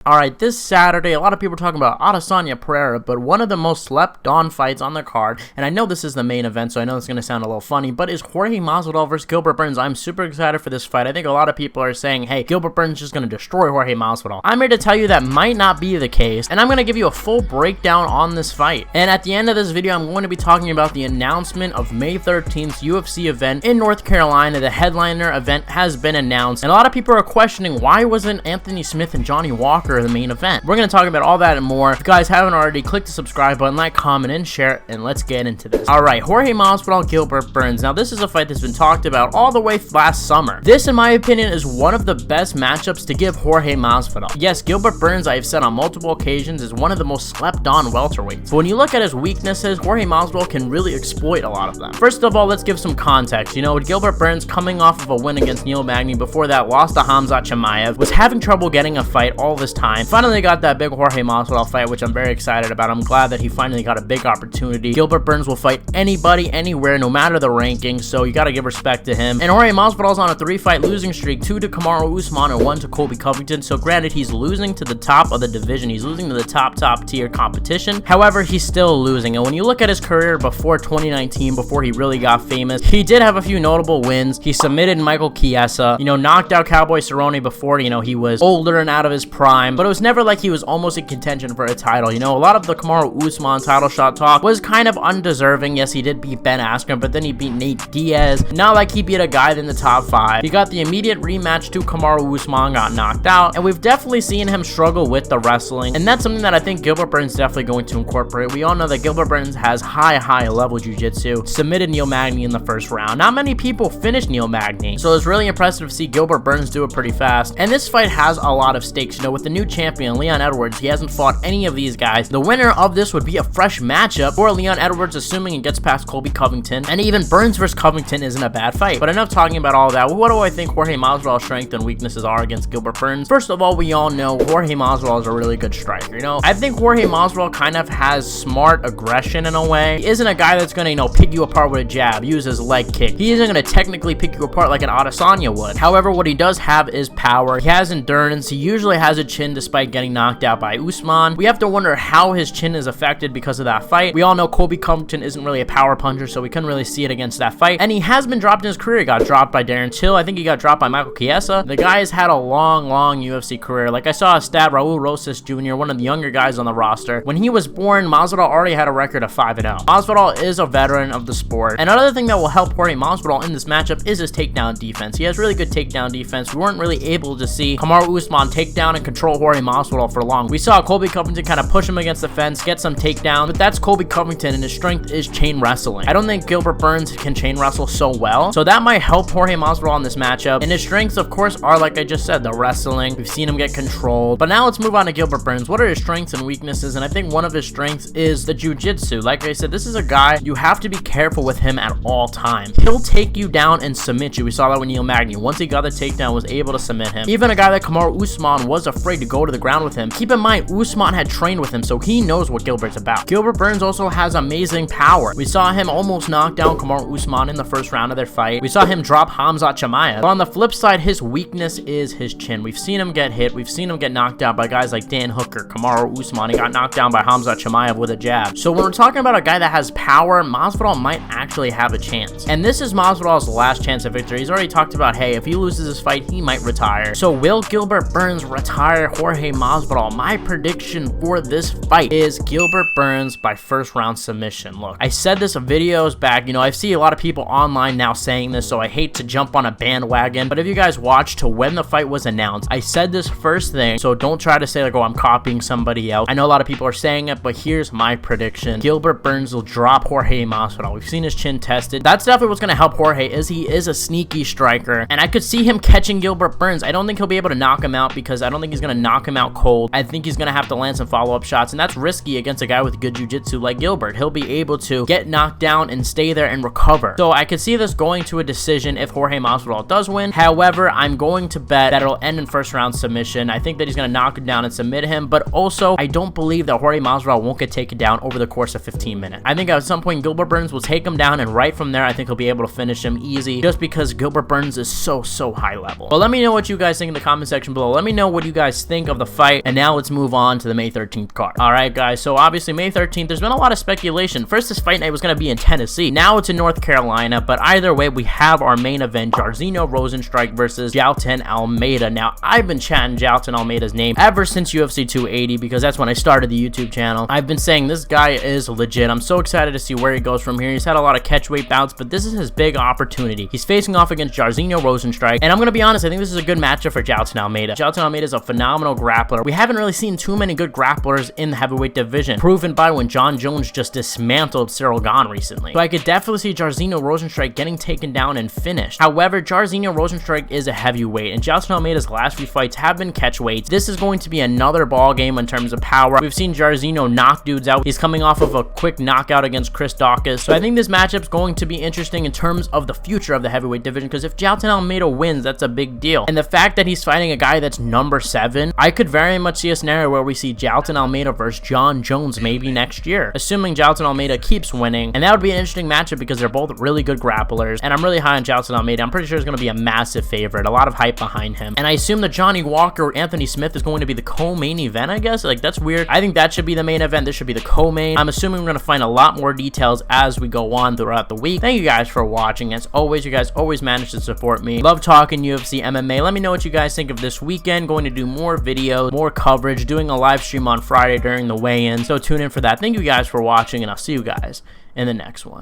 Alright, this Saturday, a lot of people are talking about Adesanya Pereira, but one of the most slept-on fights on the card, and I know this is the main event, so I know it's going to sound a little funny, but is Jorge Masvidal versus Gilbert Burns. I'm super excited for this fight. I think a lot of people are saying, hey, Gilbert Burns is just going to destroy Jorge Masvidal. I'm here to tell you that might not be the case, and I'm going to give you a full breakdown on this fight. And at the end of this video, I'm going to be talking about the announcement of May 13th UFC event in North Carolina. The headliner event has been announced, and a lot of people are questioning why wasn't Anthony Smith and Johnny Walker the main event. We're going to talk about all that and more. If you guys haven't already, click the subscribe button, like, comment, and share, and let's get into this. Alright, Jorge Masvidal, Gilbert Burns. Now, this is a fight that's been talked about all the way last summer. This, in my opinion, is one of the best matchups to give Jorge Masvidal. Yes, Gilbert Burns, I have said on multiple occasions, is one of the most slept-on welterweights. But when you look at his weaknesses, Jorge Masvidal can really exploit a lot of them. First of all, let's give some context. You know, with Gilbert Burns coming off of a win against Neil Magny, before that lost to Khamzat Chimaev, was having trouble getting a fight all this time. Finally got that big Jorge Masvidal fight, which I'm very excited about. I'm glad that he finally got a big opportunity. Gilbert Burns will fight anybody, anywhere, no matter the ranking, so you gotta give respect to him. And Jorge Masvidal's on a 3-fight losing streak, 2 to Kamaru Usman and 1 to Colby Covington. So granted, he's losing to the top of the division. He's losing to the top tier competition. However, he's still losing. And when you look at his career before 2019, before he really got famous, he did have a few notable wins. He submitted Michael Chiesa, you know, knocked out Cowboy Cerrone before, you know, he was older and out of his prime, but it was never like he was almost in contention for a title. You know, a lot of the Kamaru Usman title shot talk was kind of undeserving. Yes, he did beat Ben Askren, but then he beat Nate Diaz. Not like he beat a guy in the top 5. He got the immediate rematch to Kamaru Usman, got knocked out, and we've definitely seen him struggle with the wrestling, and that's something that I think Gilbert Burns is definitely going to incorporate. We all know that Gilbert Burns has high level jiu-jitsu, submitted Neil Magny in the first round. Not many people finished Neil Magny, so it's really impressive to see Gilbert Burns do it pretty fast, and this fight has a lot of stakes. You know, with the new champion, Leon Edwards, he hasn't fought any of these guys. The winner of this would be a fresh matchup for Leon Edwards, assuming he gets past Colby Covington, and even Burns versus Covington isn't a bad fight. But enough talking about all that. What do I think Jorge Masvidal's strengths and weaknesses are against Gilbert Burns? First of all, we all know Jorge Masvidal is a really good striker. You know, I think Jorge Masvidal kind of has smart aggression in a way. He isn't a guy that's gonna, you know, pick you apart with a jab, use his leg kick. He isn't gonna technically pick you apart like an Adesanya would. However, what he does have is power. He has endurance. He usually has a chin despite getting knocked out by Usman. We have to wonder how his chin is affected because of that fight. We all know Colby Covington isn't really a power puncher, so we couldn't really see it against that fight. And he has been dropped in his career. He got dropped by Darren Till. I think he got dropped by Michael Chiesa. The guy has had a long UFC career. Like, I saw a stat, Raul Rosas Jr., one of the younger guys on the roster. When he was born, Masvidal already had a record of 5-0. Masvidal is a veteran of the sport. And another thing that will help Jorge Masvidal in this matchup is his takedown defense. He has really good takedown defense. We weren't really able to see Kamaru Usman take down and control Jorge Masvidal for long. We saw Colby Covington kind of push him against the fence, get some takedown, but that's Colby Covington, and his strength is chain wrestling. I don't think Gilbert Burns can chain wrestle so well, so that might help Jorge Masvidal in this matchup. And his strengths, of course, are, like I just said, the wrestling. We've seen him get controlled. But now let's move on to Gilbert Burns. What are his strengths and weaknesses? And I think one of his strengths is the jiu-jitsu. Like I said, this is a guy you have to be careful with him at all times. He'll take you down and submit you. We saw that with Neil Magny. Once he got the takedown, was able to submit him. Even a guy like Kamaru Usman was afraid to go to the ground with him. Keep in mind, Usman had trained with him, so he knows what Gilbert's about. Gilbert Burns also has amazing power. We saw him almost knock down Kamaru Usman in the first round of their fight. We saw him drop Khamzat Chimaev. But on the flip side, his weakness is his chin. We've seen him get hit. We've seen him get knocked out by guys like Dan Hooker, Kamaru Usman. He got knocked down by Khamzat Chimaev with a jab. So when we're talking about a guy that has power, Masvidal might actually have a chance. And this is Masvidal's last chance of victory. He's already talked about, hey, if he loses this fight, he might retire. So will Gilbert Burns retire Jorge Masvidal? My prediction for this fight is Gilbert Burns by first round submission. Look, I said this videos back. You know, I see a lot of people online now saying this, so I hate to jump on a bandwagon, but if you guys watched to when the fight was announced, I said this first thing, so don't try to say like, oh, I'm copying somebody else. I know a lot of people are saying it, but here's my prediction. Gilbert Burns will drop Jorge Masvidal. We've seen his chin tested. That's definitely what's going to help Jorge, is he is a sneaky striker, and I could see him catching Gilbert Burns. I don't think he'll be able to knock him out because I don't think he's going to knock him out cold. I think he's going to have to land some follow-up shots, and that's risky against a guy with good jiu-jitsu like Gilbert. He'll be able to get knocked down and stay there and recover. So I could see this going to a decision if Jorge Masvidal does win. However, I'm going to bet that it'll end in first round submission. I think that he's going to knock him down and submit him, but also I don't believe that Jorge Masvidal won't get taken down over the course of 15 minutes. I think at some point Gilbert Burns will take him down, and right from there I think he'll be able to finish him easy, just because Gilbert Burns is so high level. But let me know what you guys think in the comment section below. Let me know what you guys think of the fight, and now let's move on to the May 13th card. Alright guys, so obviously May 13th, there's been a lot of speculation. First, this fight night was going to be in Tennessee. Now it's in North Carolina, but either way, we have our main event, Jairzinho Rozenstruik versus Jailton Almeida. Now, I've been chatting Jailton Almeida's name ever since UFC 280 because that's when I started the YouTube channel. I've been saying this guy is legit. I'm so excited to see where he goes from here. He's had a lot of catchweight bouts, but this is his big opportunity. He's facing off against Jairzinho Rozenstruik, and I'm going to be honest, I think this is a good matchup for Jailton Almeida. Jailton Almeida is a phenomenal grappler. We haven't really seen too many good grapplers in the heavyweight division, proven by when John Jones just dismantled Cyril Gane recently. So I could definitely see Jairzinho Rozenstruik getting taken down and finished. However, Jairzinho Rozenstruik is a heavyweight, and Jailton Almeida's last few fights have been catchweights. This is going to be another ball game in terms of power. We've seen Jairzinho knock dudes out. He's coming off of a quick knockout against Chris Daukaus. So I think this matchup's going to be interesting in terms of the future of the heavyweight division, because if Jailton Almeida wins, that's a big deal. And the fact that he's fighting a guy that's number 7, I could very much see a scenario where we see Jailton Almeida versus John Jones maybe next year, assuming Jailton Almeida keeps winning. And that would be an interesting matchup because they're both really good grapplers, and I'm really high on Jailton Almeida. I'm pretty sure he's going to be a massive favorite, a lot of hype behind him. And I assume that Johnny Walker or Anthony Smith is going to be the co-main event, I guess. Like, that's weird. I think that should be the main event. This should be the co-main. I'm assuming we're going to find a lot more details as we go on throughout the week. Thank you guys for watching. As always, you guys always manage to support me. Love talking UFC, MMA. Let me know what you guys think of this weekend. Going to do more videos, more coverage, doing a live stream on Friday during the weigh-in. So tune in for that. Thank you guys for watching, and I'll see you guys in the next one.